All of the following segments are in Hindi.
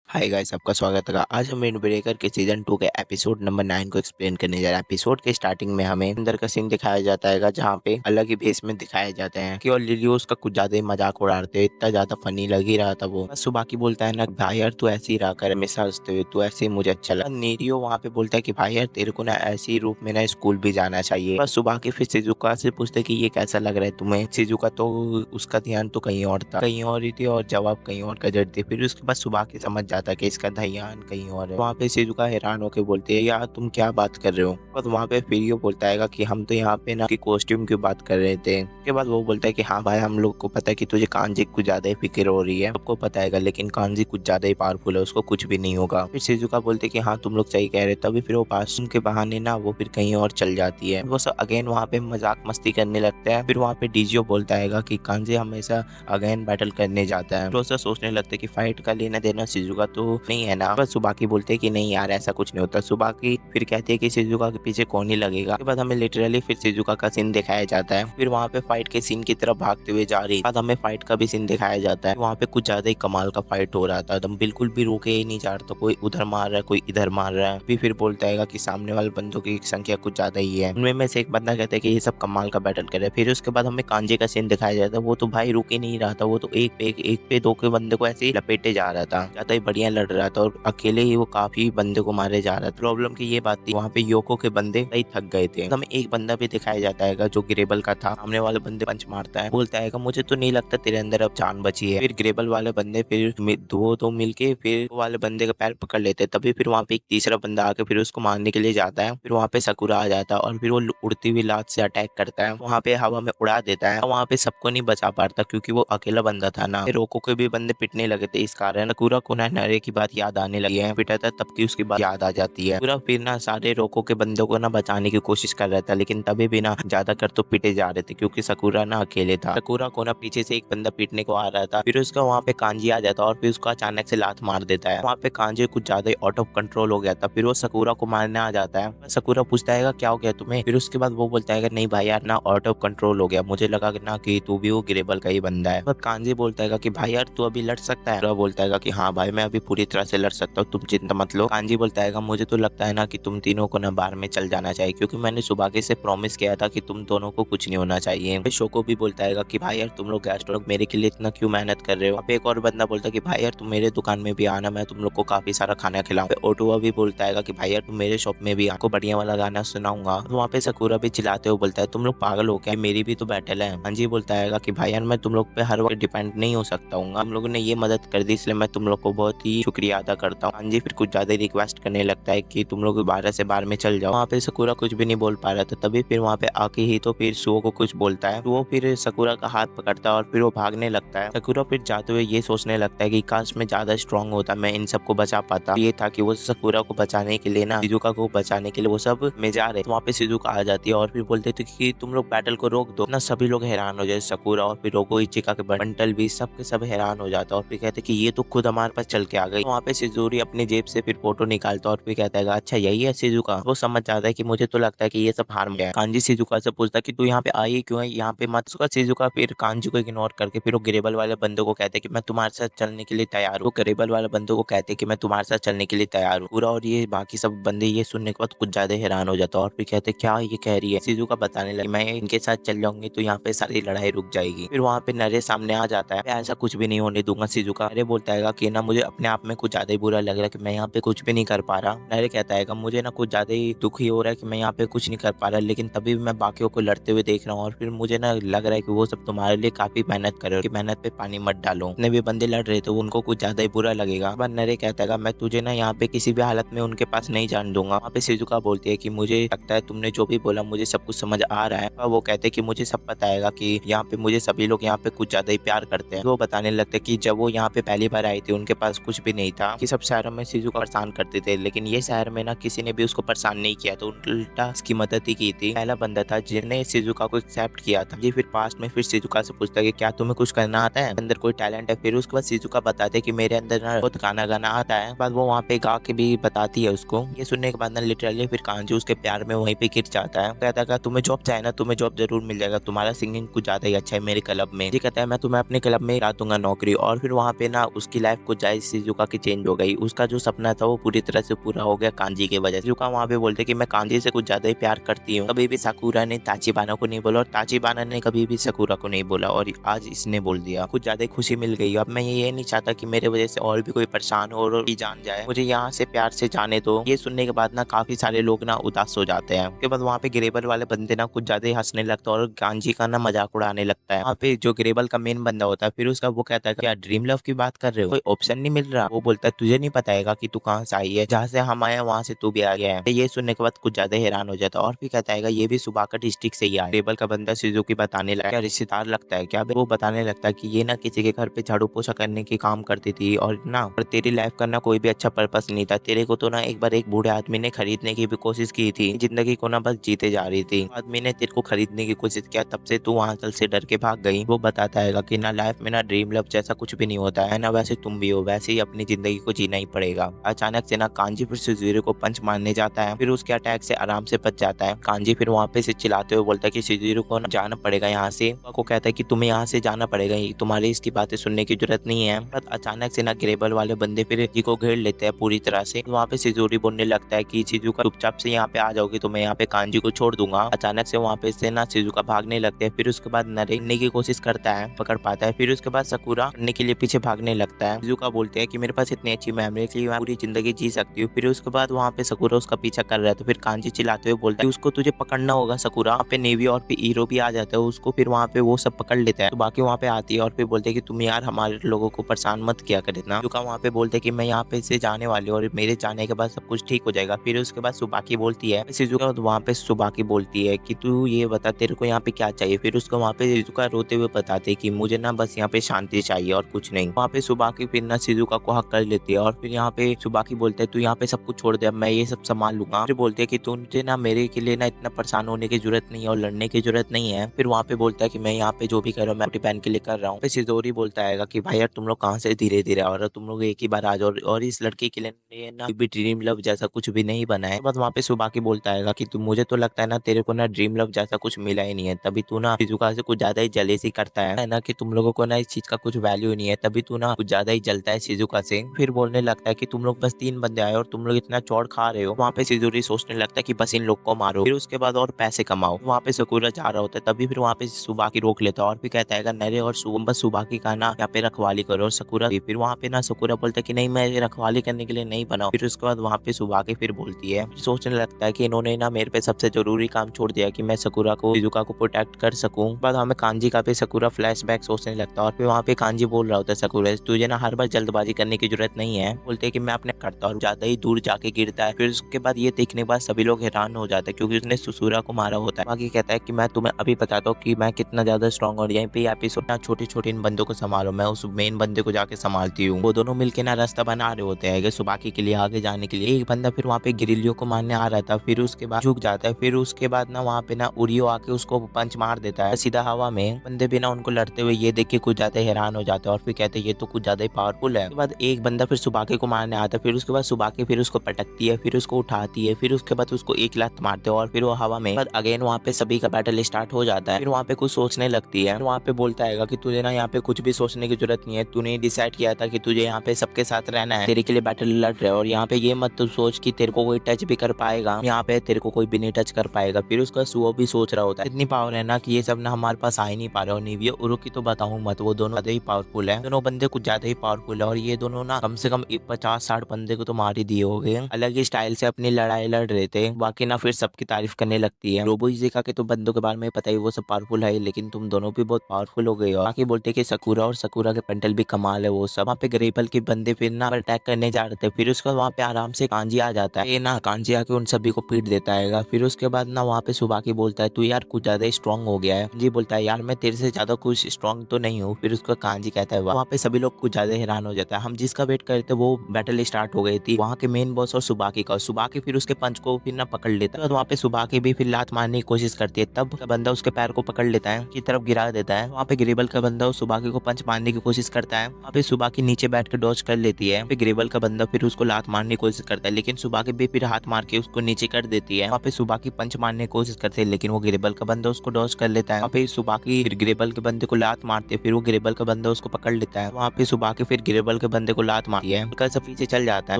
हाय गाइस, आपका स्वागत है। आज हम विंड ब्रेकर के सीजन 2 के एपिसोड नंबर 9 को एक्सप्लेन करने जा रहे हैं। एपिसोड के स्टार्टिंग में हमें अंदर का सीन दिखाया जाता है जहाँ पे अलग ही भेस में दिखाया जाता है कि और लिलियो उसका कुछ ज्यादा ही मजाक उड़ाते हैं। इतना ज्यादा फनी लग ही रहा था वो। बस सुबाकी बोलता है ना, भाई यार तू ऐसे ही रहा कर, हमेशा हंसते हुए, तू ऐसे ही मुझे अच्छा लगा। नेरियो वहाँ पे बोलता है कि भाई यार तेरे को ना ऐसे ही रूप में ना स्कूल भी जाना चाहिए। बस सुबाकी फिर शिजुका से पूछते कि ये कैसा लग रहा है तुम्हें। शिजुका तो उसका ध्यान तो कहीं और था, कहीं और ही थी और जवाब कहीं और का जड़ थी। फिर उसके बाद सुबाकी समझ जाता है कि इसका ध्यान कहीं और है। वहाँ पे शिजुका हैरान होकर बोलती है, यार तुम क्या बात कर रहे हो। बस वहाँ पे फिरियो बोलता है कि हम तो यहाँ पे ना की कॉस्ट्यूम की बात कर रहे थे। उसके बाद वो बोलता है कि हाँ भाई, हम लोग को पता है कि तुझे कांजी कुछ ज्यादा ही फिक्र हो रही है, सबको पता है, लेकिन कांजी कुछ ज्यादा ही पावरफुल है, उसको कुछ भी नहीं होगा। फिर शिजुका बोलते कि हाँ तुम लोग सही कह रहे। तभी फिर वो बाथरूम के बहाने ना वो फिर कहीं और चल जाती है। वो सब अगेन वहाँ पे मजाक मस्ती करने लगता है। फिर वहाँ पे डीजियो बोलता है कि कांजी हमेशा अगेन बैटल करने जाता है। तो ऐसा सोचने लगते हैं कि फाइट का लेना देना शिजुका तो नहीं है ना। बस सुबाकी बोलते हैं कि नहीं यार ऐसा कुछ नहीं होता। सुबाकी फिर कहती है कि शिजुका के पीछे कौन ही लगेगा। उसके बाद हमें लिटरली फिर शिजुका का सीन दिखाया जाता है। फिर वहाँ पे फाइट के सीन की तरफ भागते हुए जा रही। बाद हमें फाइट का भी सीन दिखाया जाता है। वहाँ पे कुछ ज्यादा ही कमाल का फाइट हो रहा था, एकदम बिल्कुल भी रोके ही नहीं जा रहा था। कोई उधर मार रहा है, कोई इधर मार रहा है। फिर बोलता है कि सामने वाले बंदों की संख्या कुछ ज्यादा ही है। उनमें में से एक बंदा कहता है कि ये सब कमाल का बैटल करे। फिर उसके बाद हमें कांजे का सीन दिखाया जाता है। वो तो भाई रुक ही नहीं रहा था, वो तो एक पे दो के बंदे को ऐसे ही लपेटे जा रहा था, ज्यादा ही बढ़िया लड़ रहा था और अकेले ही वो काफी बंदे को मारे जा रहा था। प्रॉब्लम की ये बात थी, वहाँ पे योको के बंदे कई थक गए थे। हमें एक बंदा भी दिखाया जाता है जो ग्रेबल का था। सामने वाले बंदे पंच मारता है, बोलता है मुझे तो नहीं लगता तेरे अंदर अब जान बची है। फिर ग्रेबल वाले बंदे फिर दो मिलके फिर वो वाले बंदे का पैर पकड़ लेते हैं। तभी फिर वहाँ पे एक तीसरा बंदा आके फिर उसको मारने के लिए जाता है। फिर वहाँ पे सकुरा आ जाता है और फिर वो उड़ती हुई लात से अटैक करता है, वहाँ पे हवा में उड़ा देता है। वहाँ पे सबको नहीं बचा पाता क्योंकि वो अकेला बंदा था ना। फिर रोको के भी बंदे पिटने लगे थे, इस कारण सकुरा को ना नरे की बात याद आने लगी है। पिटा था तब की उसकी बात याद आ जाती है। पूरा फिर ना सारे रोको के बंदों को ना बचाने की कोशिश कर रहा था, लेकिन तभी भी ना ज्यादातर तो पिटे जा रहे थे क्योंकि सकुरा ना अकेले था। सकुरा को ना पीछे से एक बंदा पीटने को आ रहा था। फिर उसका वहाँ पे कांजी आ जाता और फिर उसको अचानक से लात मार देता है। वहाँ पे कांजी कुछ ज्यादा ही आउट ऑफ कंट्रोल हो गया था। फिर वो सकुरा को मारने आ जाता है। सकुरा पूछता है क्या हो गया तुम्हें। फिर उसके बाद वो बोलता है नहीं भाई यार ना आउट ऑफ कंट्रोल हो गया, मुझे लगा कि ना कि तू भी वो ग्रेबल का ही बंदा है। बट कांजी बोलता है कि भाई यार तू अभी लड़ सकता है। बोलता है कि हाँ भाई मैं अभी पूरी तरह से लड़ सकता हूँ, तुम चिंता मत लो। कांजी बोलता है मुझे तो लगता है ना कि तुम तीनों को ना बाहर में चल जाना चाहिए, क्योंकि मैंने सुबाकी से प्रॉमिस किया था कि तुम दोनों को कुछ नहीं होना चाहिए। फिर शोको भी बोलता है कि भाई यार तुम लोग गेस्ट लोग मेरे के लिए इतना क्यों मेहनत कर रहे हो। अब एक और बंदा बोलता है कि भाई यार तुम मेरे दुकान में भी आना, मैं तुम लोग को काफी सारा खाना खिलाऊं। ओटुआ भी बोलता है कि भाई यार तुम मेरे शॉप में भी आपको बढ़िया वाला गाना सुनाऊंगा। तो वहाँ पे सकुरा भी चिल्लाते हुए बोलता है तुम लोग पागल हो क्या, मेरी भी तो बैटल है। हांजी बोलता है कि भाई यार मैं तुम लोग पे हर वक्त डिपेंड नहीं हो सकता हूँ, हम लोगों ने ये मदद कर दी इसलिए मैं तुम लोग को बहुत ही शुक्रिया अदा करता हूँ। हांजी फिर कुछ ज्यादा रिक्वेस्ट करने लगता है कि तुम लोग बाहर से बाहर में चल जाओ। वहाँ पे सकुरा कुछ भी नहीं बोल पा रहा था। तभी फिर वहाँ पे आके ही तो फिर सुओ को कुछ बोलता है। तो वो फिर सकुरा का हाथ पकड़ता है और फिर वो भागने लगता है। सकुरा फिर जाते हुए ये सोचने लगता है कि काश मैं ज्यादा स्ट्रांग होता, मैं इन सबको बचा पाता। ये था कि वो सकुरा को बचाने के लिए ना, शिजुका को बचाने के लिए वो सब में जा रहे। तो वहाँ पे शिजुका आ जाती है और फिर बोलते थे कि तुम लोग बैटल को रोक दो ना। सभी लोग हैरान हो जाए, सकुरा और फिर रोको इचिका के बंटल भी सब के सब हैरान हो जाता है और फिर कहते कि ये तो खुद हमारे पास चल के आ गई। वहाँ पे शिजुरी अपनी जेब से फिर फोटो निकालता और फिर कहता है अच्छा यही है शिजुका। वो समझ जाता है कि मुझे तो लगता है कि ये सब हार में है। कांजी शिजुका से पूछता कि तू यहाँ पे आई क्यों है, यहाँ पे मत। उसका शिजुका फिर कांजी को इग्नोर करके फिर वो ग्रेबल वाले बंदों को कहते कि मैं तुम्हारे साथ चलने के लिए तैयार हूँ। ग्रेबल वाले बंदों को कहते कि मैं तुम्हारे साथ चलने के लिए तैयार हूँ पूरा। और ये बाकी सब बंदे ये सुनने के बाद कुछ ज्यादा हैरान हो जाता और फिर कहते क्या ये कह रही है। शिजुका बताने लगी मैं इनके साथ चल जाऊंगी तो यहाँ पे सारी लड़ाई रुक जाएगी। फिर वहाँ पे नरे सामने आ जाता है, ऐसा कुछ भी नहीं होने दूंगा शिजुका। अरे बोलता है कि ना मुझे अपने आप में कुछ ज्यादा ही बुरा लग रहा है कि मैं यहाँ पे कुछ भी नहीं कर पा रहा। नरे कहता है मुझे ना कुछ ज्यादा ही दुख ही हो रहा है कि मैं यहाँ पे कुछ नहीं कर पा रहा, लेकिन तभी भी मैं बाकियों को लड़ते हुए देख रहा हूँ और फिर मुझे ना लग रहा है कि वो सब तुम्हारे लिए काफी मेहनत कर रहे हो, कि मेहनत पे पानी मत डालो। जितने भी बंदे लड़ रहे थे उनको कुछ ज्यादा ही बुरा लगेगा। पर नरे कहता है मैं तुझे ना यहाँ पे किसी भी हालत में उनके पास नहीं जान दूंगा। वहाँ पे शिजुका बोलती है कि मुझे लगता है तुमने जो भी बोला मुझे सब कुछ समझ आ रहा है। वो कहते कि मुझे सब पता है कि यहाँ पे मुझे सभी लोग यहाँ पे कुछ ज्यादा ही प्यार करते हैं। वो बताने लगते कि जब वो यहाँ पे पहली बार आई थी उनके पास कुछ भी नहीं था, कि सब शहरों में शिजुका परेशान करते थे, लेकिन ये शहर में ना किसी ने भी उसको परेशान नहीं किया, तो उल्टा उसकी मदद ही की थी। पहला बंदा था जिसने शिजुका को एक्सेप्ट किया था। ये फिर पास्ट में फिर शिजुका से पूछता है कि क्या तुम्हें कुछ करना आता है, अंदर कोई टैलेंट है। फिर उसके बाद शिजुका बताते कि मेरे अंदर ना बहुत गाना गाना आता है। बाद वो वहाँ पे गा के भी बताती है उसको। ये सुनने के बाद ना लिटरली फिर कांजी उसके प्यार में वहीं पे गिर जाता है। कहता है तुम्हें जॉब चाहिए ना, तुम्हें जॉब जरूर मिल जाएगा, तुम्हारा सिंगिंग कुछ ज्यादा ही अच्छा है मेरे क्लब में। ये कहता है मैं तुम्हें अपने क्लब में ला दूंगा नौकरी। और फिर वहाँ पे ना उसकी लाइफ कुछ ज्यादा शिजुका की चेंज हो गई। उसका जो सपना था वो पूरी तरह से पूरा हो गया कांजी की वजह से। शिजुका वहाँ पे बोलते कि मैं कांजी से कुछ ज्यादा ही प्यार करती हूँ। कभी भी साकुरा ने ताचिबाना को नहीं बोला और ताचिबाना ने कभी भी साकुरा को नहीं बोला और आज इसने बोल दिया। कुछ ज्यादा ही खुशी मिल गई। अब मैं ये नहीं चाहता कि मेरे वजह से और भी कोई परेशान हो और जान जाए। मुझे यहाँ से प्यार से जाने दो। ये सुनने के बाद ना काफी सारे लोग ना उदास हो जाते हैं। उसके बाद वहाँ पे ग्रेबल वाले बंदे ना कुछ ज्यादा ही हंसने लगता है और कांजी का ना मजाक उड़ाने लगता है। वहाँ पे जो ग्रेबल का मेन बंदा होता है फिर उसका वो कहता है क्या ड्रीम लव की बात कर रहे हो, कोई ऑप्शन नहीं मिल रहा। वो बोलता है तुझे नहीं पता है कि तू कहाँ से आई है, जहाँ से हम आए वहाँ से तू भी आ गया है। ये सुनने के बाद कुछ ज्यादा हैरान हो जाता है और फिर कहता है ये भी सुबाका डिस्ट्रिक्ट से ही आया। ग्रेबल का बंदा शिजुकी बताने लगा क्या रिश्तेदार लगता है क्या। वो बताने लगता है कि ये ना किसी के घर पे झाड़ू पोछा करने की काम करती थी और ना और तेरी लाइफ का ना कोई भी अच्छा पर्पस नहीं था। तेरे को तो ना एक बार एक बूढ़े आदमी ने खरीदने की भी कोशिश की थी, जिंदगी को ना बस जीते जा रही थी। आदमी ने तेरे को खरीदने की कोशिश किया, तब से तू वहाँ से डर के भाग गई। वो बताता है कि ना लाइफ में ना ड्रीम लव जैसा कुछ भी नहीं होता है ना, वैसे तुम भी हो, वैसे ही अपनी जिंदगी को जीना ही पड़ेगा। अचानक से ना कांजी फिर शिजुरो को पंच मारने जाता है, फिर उसके अटैक से आराम से बच जाता है। कांजी फिर वहाँ पे से चिल्लाते हुए बोलता है कि शिजुरो को ना जाना पड़ेगा यहाँ से। को कहता है कि तुम्हें यहाँ से जाना पड़ेगा, तुम्हारी इसकी बातें सुनने की जरूरत नहीं है। पर अचानक से ना ग्रेबल वाले बंदे फिर जी को घेर लेते हैं पूरी तरह से। वहाँ पे शिजुरी बोलने लगता है कि शिजुका चुपचाप से यहाँ पे आ जाओगी तो मैं यहाँ पे कांजी को छोड़ दूंगा। अचानक से वहाँ पे से ना शिजुका भागने लगते हैं। फिर उसके बाद नरेने की कोशिश करता है, पकड़ पाता है। फिर उसके बाद साकुरा करने के लिए पीछे भागने लगता है। शिजुका बोलते हैं कि मेरे पास इतनी अच्छी मेमोरी है कि मैं पूरी जिंदगी जी सकती हूँ। फिर उसके बाद वहाँ पे साकुरा उसका पीछा कर रहा है तो फिर कांजी चिल्लाते हुए बोलता है उसको तुझे पकड़ना होगा साकुरा। वहाँ पे नेवी और फिर हीरो भी आ जाता है उसको, फिर वहाँ पे वो सब पकड़ लेता है। तो बाकी वहाँ पे आती है और फिर बोलते हैं कि तुम यार हमारे लोगों को परेशान मत किया कर इतना। शिजुका वहाँ पे बोलते हैं कि मैं यहाँ पे से जाने वाली हूँ और मेरे जाने के बाद सब कुछ ठीक हो जाएगा। फिर उसके बाद सुबाकी बोलती है शिजुका, वहाँ पे सुबाकी बोलती है कि तू ये बता तेरे को यहाँ पे क्या चाहिए। फिर उसको वहाँ पे शिजुका रोते हुए बताते कि मुझे ना बस यहाँ पे शांति चाहिए और कुछ नहीं। वहाँ पे सुबाकी फिर ना शिजुका को हक कर लेती है और फिर यहाँ पे सुबाकी बोलते है तू यहाँ पे सब कुछ छोड़ दे, अब मैं ये सब संभाल लूंगा। फिर बोलते है कि तुझे ना मेरे के लिए ना इतना परेशान होने की जरूरत नहीं है और लड़ने की जरूरत नहीं है। फिर वहाँ पे बोलता है कि मैं यहाँ पे जो भी कर रहा हूँ मैं अपनी बहन के लिए कर रहा हूँ। फिर शिजोरी बोलता है कि भाई यार तुम लोग कहाँ से धीरे धीरे और तुम लोग एक ही बार आ जाओ और इस लड़के के लिए ना भी ड्रीम लव जैसा कुछ भी नहीं बना है। बस वहाँ पे सुबाकी बोलता है कि तू मुझे तो लगता है ना तेरे को ना ड्रीम लव जैसा कुछ मिला ही नहीं है, तभी तू ना शिजुका से कुछ ज्यादा ही जलेसी करता है ना, कि तुम लोगों को ना इस चीज का कुछ वैल्यू नहीं है, तभी तू ना कुछ ज्यादा ही जलता है शिजुका से। फिर बोलने लगता है कि तुम लोग बस 3 बंदे आए और तुम लोग इतना चौड़ खा रहे हो। वहाँ पे शिजुरी सोचने लगता है कि बस इन लोग को मारो फिर उसके बाद और पैसे कमाओ। वहाँ पे साकुरा जा रहा होता है तभी फिर वहाँ पे सुबाकी रोक लेता है और फिर कहता है नरे और बस सुबाकी का ना यहाँ पे रखवाली करो और साकुरा फिर वहाँ पे ना साकुरा बोलता है कि नहीं मैं रखवाली करने के लिए नहीं बनाऊं। फिर उसके बाद वहाँ पे सुबाकी फिर बोलती है, सोचने लगता है कि इन्होंने ना मेरे पे सबसे जरूरी काम छोड़ दिया कि मैं साकुरा को शिजुका को प्रोटेक्ट कर सकूं। बाद हमें कांजी का भी साकुरा फ्लैशबैक सोचने लगता है और फिर वहाँ पे कांजी बोल रहा होता है साकुरा तुझे ना हर बार जल्दबाजी करने की जरूरत नहीं है। बोलते है कि मैं अपने करता और ज्यादा ही दूर जाके गिरता है। फिर उसके बाद ये देखने के बाद सभी लोग हैरान हो जाते हैं क्योंकि उसने सुसुरा को मारा होता है। बाकी कहता है कि मैं तुम्हें अभी बताता हूँ कि मैं कितना ज्यादा स्ट्रॉन्ग और यहीं पे एपिसोड ना छोटे छोटे इन बंदों को संभालो, मैं उस मेन बंदे को जाके संभालती हूँ। वो दोनों मिलके ना रास्ता बना रहे होते हैं सुबाकी के लिए आगे जाने के लिए। एक बंदा फिर वहाँ पे गिरिलियो को मारने आ रहा था, फिर उसके बाद झुक जाता है। फिर उसके बाद ना वहाँ पे ना उरियो आके उसको पंच मार देता है सीधा हवा में। बंदे भी ना उनको लड़ते हुए ये देख के कुछ ज्यादा हैरान हो जाते हैं और फिर कहते हैं ये तो कुछ ज्यादा ही पावरफुल है। उसके बाद एक बंदा फिर सुबाकी को मारने आता है, फिर उसके बाद सुबाकी फिर उसको पटकती है, फिर उसको उठाती है, फिर उसके बाद उसको एक लात मारते हैं और फिर वो हवा में अगेन वहाँ पे सभी का बैटल स्टार्ट हो जाता है। फिर वहाँ पे कुछ सोचने लगती है, वहाँ पे बोलता है कि तुझे ना यहाँ पे कुछ भी सोचने की जरूरत नहीं है, तूने डिसाइड किया था कि तुझे यहाँ पे सबके साथ रहना है, तेरे के लिए बैटल लड़ रहे हो और यहाँ पे ये मत तू सोच कि तेरे को कोई टच भी कर पाएगा, यहाँ पे तेरे को कोई भी नहीं टच कर पाएगा। फिर उसका सुओ भी सोच रहा होता है इतनी पावर है ना कि ये सब ना हमारे पास आ ही नहीं पा रहे। और निविया उरो की तो बताऊं मत, वो दोनों ज्यादा ही पावरफुल है, दोनों बंदे कुछ ज्यादा ही पावरफुल है और ये दोनों ना कम से कम 50-60 बंदे को तो मार ही दिए हो गए। अलग ही स्टाइल से अपनी लड़ाई लड़ रहे थे। बाकी ना फिर सबकी तारीफ करने लगती है। रोबो इज़िका के तो बंदों के बारे में पता ही वो सब पावरफुल है, लेकिन तुम दोनों भी बहुत पावरफुल हो गए हो। बाकी बोलते कि साकुरा और साकुरा के पंटल भी कमाल है वो सब। वहाँ पे ग्रेबल के बंदे फिर ना अटैक करने जा रहे थे, फिर उसके बाद वहाँ पे आराम से कांजी आ जाता है। ये ना कांजी आके उन सभी को पीट देता है। फिर उसके बाद ना वहाँ पे सुबाकी बोलता है तू यार कुछ ज्यादा स्ट्रॉन्ग हो गया है। जी बोलता है यार मैं तेरे से ज्यादा कुछ स्ट्रॉन्ग तो नहीं हूँ। फिर उसका कांजी कहता है वहाँ पे सभी लोग कुछ ज्यादा हैरान हो जाता है। हम जिसका वेट कर रहे थे वो बैटल स्टार्ट हो गई थी, वहाँ के मेन बॉस और सुबाकी का। सुबाकी फिर उसके पंच को फिर ना पकड़ लेता है, तो वहाँ पे सुबाकी भी फिर लात मारने की कोशिश करती है। तब बंदा उसके पैर को पकड़ लेता है, की तरफ गिरा देता है। वहाँ पे ग्रेबल का बंदा सुबाकी को पंच मारने की कोशिश करता है, वहाँ पे सुबाकी नीचे बैठ कर डॉज कर लेती है। फिर ग्रेबल का बंदा फिर उसको लात मारने की कोशिश करता है, लेकिन सुबाकी भी फिर हाथ मार के उसको नीचे कर देती है। वहाँ पे सुबाकी पंच मारने की कोशिश करते हैं, लेकिन वो ग्रेबल का बंदा उसको डॉज कर लेता है। वहाँ पे सुबाकी फिर ग्रेबल के बंदे को लात मारते, फिर वो ग्रेबल का बंदा उसको पकड़ लेता है। वहाँ पे सुबाकी फिर ग्रेबल के के बंदे को लात मारी है, हल्का सा पीछे चल जाता है।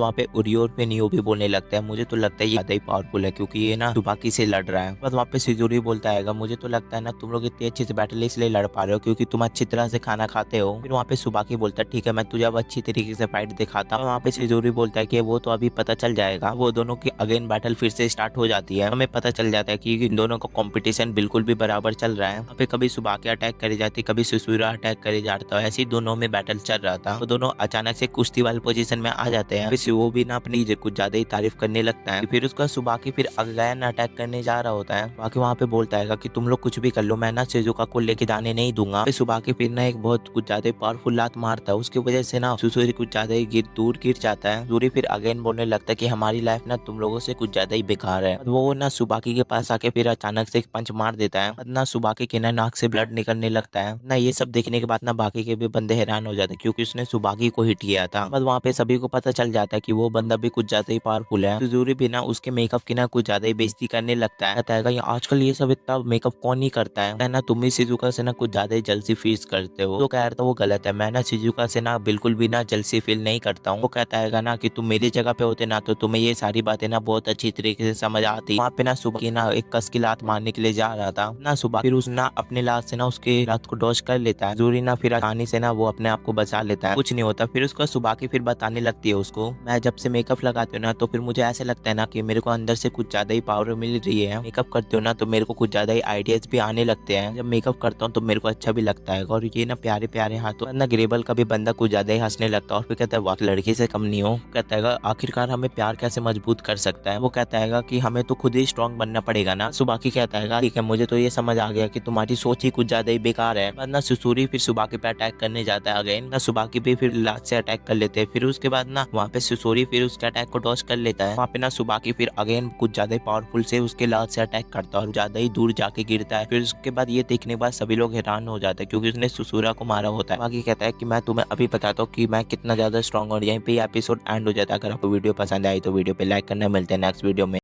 वहाँ पे उरियो और नियो भी बोलने लगता है मुझे तो लगता है ये ज्यादा ही पावरफुल है क्योंकि ये ना सुबाकी से लड़ रहा है। बस वहाँ पे शिजोरी बोलता है मुझे तो लगता है ना तुम लोग इतनी अच्छी से बैटल इसलिए लड़ पा रहे हो क्योंकि तुम अच्छी तरह से खाना खाते हो। फिर वहाँ पे सुबाकी बोलता है ठीक है मैं तुझे अब अच्छी तरीके से फाइट दिखाता हूँ। वहाँ पे शिजोरी बोलता है कि वो तो अभी पता चल जाएगा। वो दोनों की अगेन बैटल फिर से स्टार्ट हो जाती है। हमें पता चल जाता है कि इन दोनों का कंपटीशन बिल्कुल भी बराबर चल रहा है। वहाँ पे कभी सुबाकी अटैक करी जाती, कभी सुसुरा अटैक करी जाता है। ऐसे ही दोनों में बैटल चल रहा था। वो दोनों अचानक से कुश्ती वाली पोजीशन में आ जाते हैं। फिर वो भी ना अपनी कुछ ज्यादा ही तारीफ करने लगता है। फिर उसका सुबाकी फिर अगेन अटैक करने जा रहा होता है। बाकी वहाँ पे बोलता है कि तुम लोग कुछ भी कर लो मैं ना शिजुका को लेके जाने नहीं दूंगा। फिर सुबाकी फिर ना एक बहुत कुछ ज्यादा पावरफुल लात मारता है। उसकी वजह से ना सुसुरी कुछ ज्यादा ही दूर गिर जाता है। सूरी फिर अगेन बोलने लगता है कि हमारी लाइफ ना तुम लोगों से कुछ ज्यादा ही बेकार है। वो ना सुबाकी के पास आके फिर अचानक से एक पंच मार देता है। ना सुबाकी के ना नाक से ब्लड निकलने लगता है। ना ये सब देखने के बाद ना बाकी के भी बंदे हैरान हो जाते हैं क्योंकि उसने सुबाकी को हिट किया था। बस वहाँ पे सभी को पता चल जाता है कि वो बंदा भी कुछ ज्यादा ही पावरफुल है। सुजूरी भी ना उसके मेकअप की ना कुछ ज्यादा ही बेइज्जती करने लगता है। कहता है आजकल ये सब इतना मेकअप कौन ही करता है ना तुम ही शिजुका से ना कुछ ज्यादा ही जल्दी फील करते हो। तो कह रहा था वो गलत है, मैं ना शिजुका से ना बिल्कुल भी ना जल्दी फील नहीं करता हूँ। वो कहता है ना कि तुम मेरी जगह पे होते ना तो तुम्हें ये सारी बातें ना बहुत अच्छी तरीके से समझ आती। वहाँ पे ना सुबह ना एक कस की लात मारने के लिए जा रहा था ना सुबह, फिर उस ना अपने लात से ना उसके लात को डॉज कर लेता है। जूरी ना फिर आसानी से ना वो अपने आप को बचा लेता है, कुछ नहीं होता। फिर उसका सुबह की फिर बताने लगती है उसको मैं जब से मेकअप लगाती हूँ ना तो फिर मुझे ऐसे लगता है ना कि मेरे को अंदर से कुछ ज्यादा ही पावर मिल रही है। मेकअप करती हूँ ना तो मेरे को कुछ ज्यादा ही आइडियाज भी आने लगते हैं। जब मेकअप करता हूँ तो मेरे को अच्छा भी लगता है। और ये ना प्यारे प्यारे हाथों ना ग्रेबल का भी बंदा कुछ ज्यादा ही हंसने लगता है और फिर कहता है वाह लड़की से कम नहीं हो। कहता है आखिरकार हमें प्यार कैसे मजबूत कर सकता है। वो कहता है कि हमें तो खुद ही स्ट्रॉन्ग बनना पड़ेगा ना। सुबाकी कहता है ठीक है मुझे तो ये समझ आ गया कि तुम्हारी सोच ही कुछ ज्यादा ही बेकार है। ना सुसूरी फिर सुबाकी पे अटैक करने जाता है अगेन। ना सुबाकी भी फिर लात से अटैक कर लेते हैं। फिर उसके बाद ना वहाँ पे सुसूरी फिर उसके अटैक को डॉज कर लेता है। वहाँ पे ना सुबाकी फिर अगेन कुछ ज्यादा ही पावरफुल से उसके लात से अटैक करता है और ज्यादा ही दूर जाके गिरता है। फिर उसके बाद ये देखने के बाद सभी लोग हैरान हो जाते हैं क्योंकि उसने सुसूरा को मारा होता है। बाकी कहता है कि मैं तुम्हें अभी बताता हूँ कि मैं कितना ज्यादा स्ट्रॉन्ग। और यहीं पे एपिसोड एंड हो जाता है। अगर आपको वीडियो पसंद आई तो वीडियो पे लाइक करना। मिलते हैं नेक्स्ट वीडियो में।